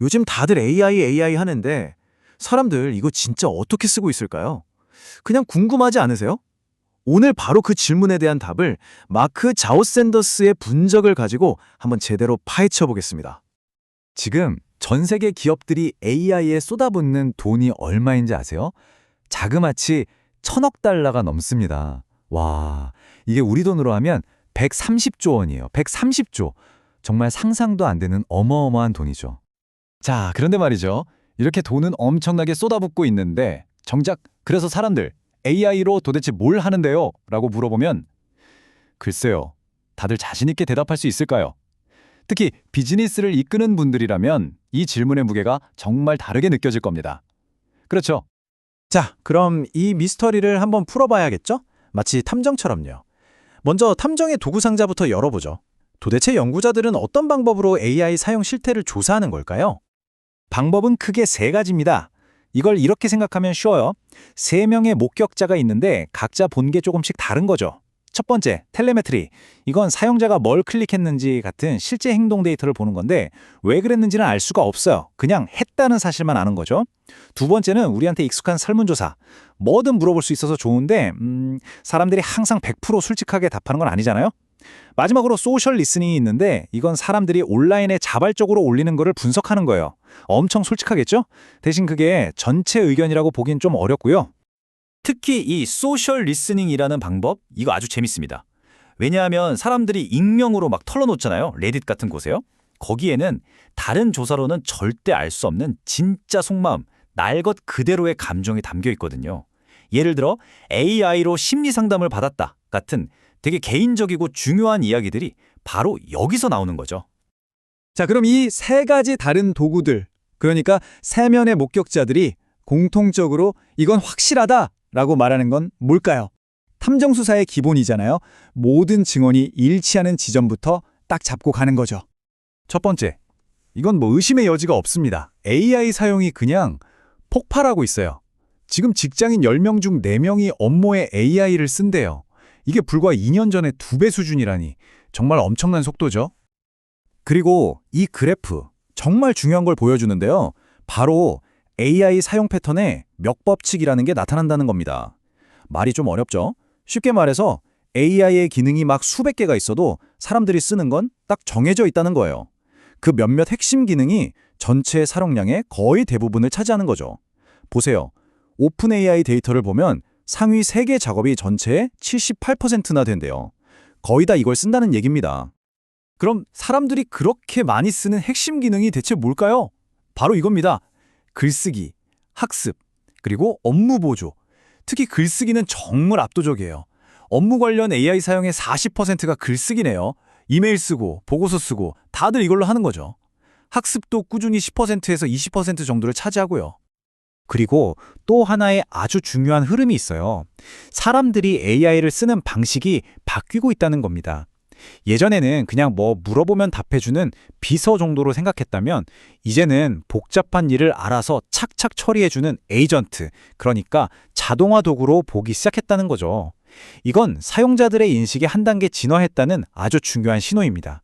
요즘 다들 AI 하는데 사람들 이거 진짜 어떻게 쓰고 있을까요? 그냥 궁금하지 않으세요? 오늘 바로 그 질문에 대한 답을 마크 자우샌더스의 분석을 가지고 한번 제대로 파헤쳐 보겠습니다. 지금 전 세계 기업들이 AI에 쏟아붓는 돈이 얼마인지 아세요? 자그마치 1,000억 달러가 넘습니다. 와, 이게 우리 돈으로 하면 130조 원이에요. 130조. 정말 상상도 안 되는 어마어마한 돈이죠. 자, 그런데 말이죠. 이렇게 돈은 엄청나게 쏟아붓고 있는데 정작 그래서 사람들 AI로 도대체 뭘 하는데요? 라고 물어보면 글쎄요. 다들 자신 있게 대답할 수 있을까요? 특히 비즈니스를 이끄는 분들이라면 이 질문의 무게가 정말 다르게 느껴질 겁니다. 그렇죠. 자, 그럼 이 미스터리를 한번 풀어봐야겠죠? 마치 탐정처럼요. 먼저 탐정의 도구 상자부터 열어보죠. 도대체 연구자들은 어떤 방법으로 AI 사용 실태를 조사하는 걸까요? 방법은 크게 세 가지입니다. 이걸 이렇게 생각하면 쉬워요. 세 명의 목격자가 있는데 각자 본 게 조금씩 다른 거죠. 첫 번째, 텔레메트리. 이건 사용자가 뭘 클릭했는지 같은 실제 행동 데이터를 보는 건데 왜 그랬는지는 알 수가 없어요. 그냥 했다는 사실만 아는 거죠. 두 번째는 우리한테 익숙한 설문조사. 뭐든 물어볼 수 있어서 좋은데 사람들이 항상 100% 솔직하게 답하는 건 아니잖아요. 마지막으로 소셜 리스닝이 있는데 이건 사람들이 온라인에 자발적으로 올리는 거를 분석하는 거예요. 엄청 솔직하겠죠? 대신 그게 전체 의견이라고 보긴 좀 어렵고요. 특히 이 소셜 리스닝이라는 방법, 이거 아주 재밌습니다. 왜냐하면 사람들이 익명으로 막 털어놓잖아요. 레딧 같은 곳에요. 거기에는 다른 조사로는 절대 알 수 없는 진짜 속마음, 날 것 그대로의 감정이 담겨 있거든요. 예를 들어 AI로 심리 상담을 받았다 같은 되게 개인적이고 중요한 이야기들이 바로 여기서 나오는 거죠. 자, 그럼 이 세 가지 다른 도구들, 그러니까 세면의 목격자들이 공통적으로 이건 확실하다라고 말하는 건 뭘까요? 탐정 수사의 기본이잖아요. 모든 증언이 일치하는 지점부터 딱 잡고 가는 거죠. 첫 번째, 이건 뭐 의심의 여지가 없습니다. AI 사용이 그냥 폭발하고 있어요. 지금 직장인 10명 중 4명이 업무에 AI를 쓴대요. 이게 불과 2년 전에 2배 수준이라니 정말 엄청난 속도죠. 그리고 이 그래프, 정말 중요한 걸 보여주는데요. 바로 AI 사용 패턴에 멱법칙이라는 게 나타난다는 겁니다. 말이 좀 어렵죠? 쉽게 말해서 AI의 기능이 막 수백 개가 있어도 사람들이 쓰는 건 딱 정해져 있다는 거예요. 그 몇몇 핵심 기능이 전체 사용량의 거의 대부분을 차지하는 거죠. 보세요. 오픈 AI 데이터를 보면 상위 3개 작업이 전체의 78%나 된대요. 거의 다 이걸 쓴다는 얘기입니다. 그럼 사람들이 그렇게 많이 쓰는 핵심 기능이 대체 뭘까요? 바로 이겁니다. 글쓰기, 학습, 그리고 업무 보조. 특히 글쓰기는 정말 압도적이에요. 업무 관련 AI 사용의 40%가 글쓰기네요. 이메일 쓰고, 보고서 쓰고 다들 이걸로 하는 거죠. 학습도 꾸준히 10%에서 20% 정도를 차지하고요. 그리고 또 하나의 아주 중요한 흐름이 있어요. 사람들이 AI를 쓰는 방식이 바뀌고 있다는 겁니다. 예전에는 그냥 뭐 물어보면 답해주는 비서 정도로 생각했다면 이제는 복잡한 일을 알아서 착착 처리해주는 에이전트, 그러니까 자동화 도구로 보기 시작했다는 거죠. 이건 사용자들의 인식이 한 단계 진화했다는 아주 중요한 신호입니다.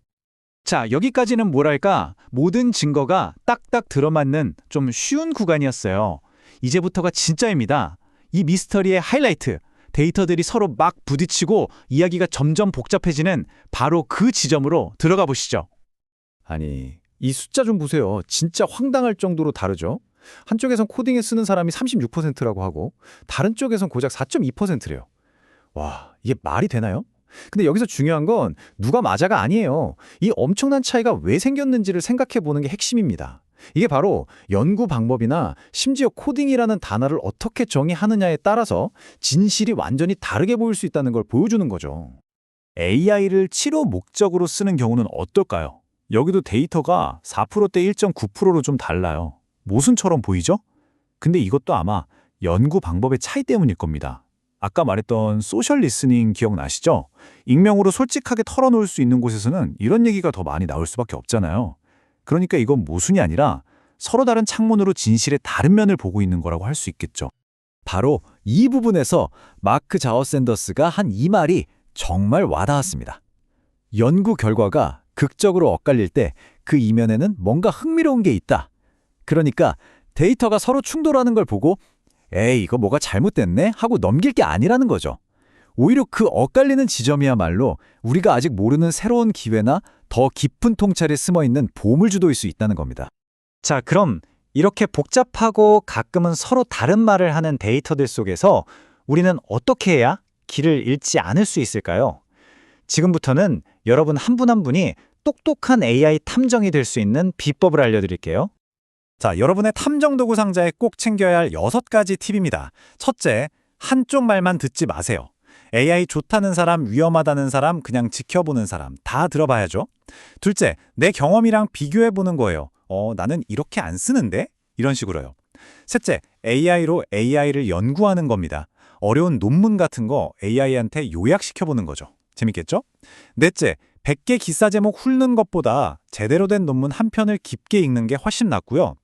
자, 여기까지는 뭐랄까 모든 증거가 딱딱 들어맞는 좀 쉬운 구간이었어요. 이제부터가 진짜입니다. 이 미스터리의 하이라이트, 데이터들이 서로 막 부딪히고 이야기가 점점 복잡해지는 바로 그 지점으로 들어가 보시죠. 아니, 이 숫자 좀 보세요. 진짜 황당할 정도로 다르죠? 한쪽에선 코딩에 쓰는 사람이 36%라고 하고 다른 쪽에선 고작 4.2%래요. 와, 이게 말이 되나요? 근데 여기서 중요한 건 누가 맞아가 아니에요. 이 엄청난 차이가 왜 생겼는지를 생각해 보는 게 핵심입니다. 이게 바로 연구 방법이나 심지어 코딩이라는 단어를 어떻게 정의하느냐에 따라서 진실이 완전히 다르게 보일 수 있다는 걸 보여주는 거죠. AI를 치료 목적으로 쓰는 경우는 어떨까요? 여기도 데이터가 4%대 1.9%로 좀 달라요. 모순처럼 보이죠? 근데 이것도 아마 연구 방법의 차이 때문일 겁니다. 아까 말했던 소셜 리스닝 기억나시죠? 익명으로 솔직하게 털어놓을 수 있는 곳에서는 이런 얘기가 더 많이 나올 수밖에 없잖아요. 그러니까 이건 모순이 아니라 서로 다른 창문으로 진실의 다른 면을 보고 있는 거라고 할 수 있겠죠. 바로 이 부분에서 마크 자워샌더스가 한 이 말이 정말 와닿았습니다. 연구 결과가 극적으로 엇갈릴 때 그 이면에는 뭔가 흥미로운 게 있다. 그러니까 데이터가 서로 충돌하는 걸 보고 에이, 이거 뭐가 잘못됐네 하고 넘길 게 아니라는 거죠. 오히려 그 엇갈리는 지점이야말로 우리가 아직 모르는 새로운 기회나 더 깊은 통찰에 숨어있는 보물주도일 수 있다는 겁니다. 자, 그럼 이렇게 복잡하고 가끔은 서로 다른 말을 하는 데이터들 속에서 우리는 어떻게 해야 길을 잃지 않을 수 있을까요? 지금부터는 여러분 한 분 한 분이 똑똑한 AI 탐정이 될 수 있는 비법을 알려드릴게요. 자, 여러분의 탐정 도구 상자에 꼭 챙겨야 할 6가지 팁입니다. 첫째, 한쪽 말만 듣지 마세요. AI 좋다는 사람, 위험하다는 사람, 그냥 지켜보는 사람 다 들어봐야죠. 둘째, 내 경험이랑 비교해보는 거예요. 나는 이렇게 안 쓰는데? 이런 식으로요. 셋째, AI로 AI를 연구하는 겁니다. 어려운 논문 같은 거 AI한테 요약시켜보는 거죠. 재밌겠죠? 넷째, 100개 기사 제목 훑는 것보다 제대로 된 논문 한 편을 깊게 읽는 게 훨씬 낫고요.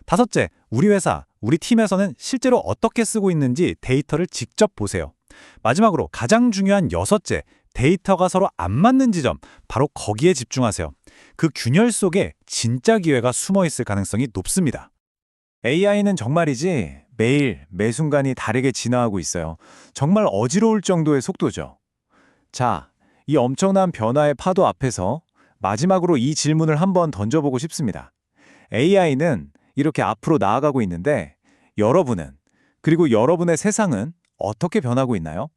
다섯째, 우리 회사, 우리 팀에서는 실제로 어떻게 쓰고 있는지 데이터를 직접 보세요. 마지막으로 가장 중요한 여섯째, 데이터가 서로 안 맞는 지점, 바로 거기에 집중하세요. 그 균열 속에 진짜 기회가 숨어 있을 가능성이 높습니다. AI는 정말이지 매일 매 순간이 다르게 진화하고 있어요. 정말 어지러울 정도의 속도죠. 자, 이 엄청난 변화의 파도 앞에서 마지막으로 이 질문을 한번 던져보고 싶습니다. AI는 이렇게 앞으로 나아가고 있는데 여러분은, 그리고 여러분의 세상은 어떻게 변하고 있나요?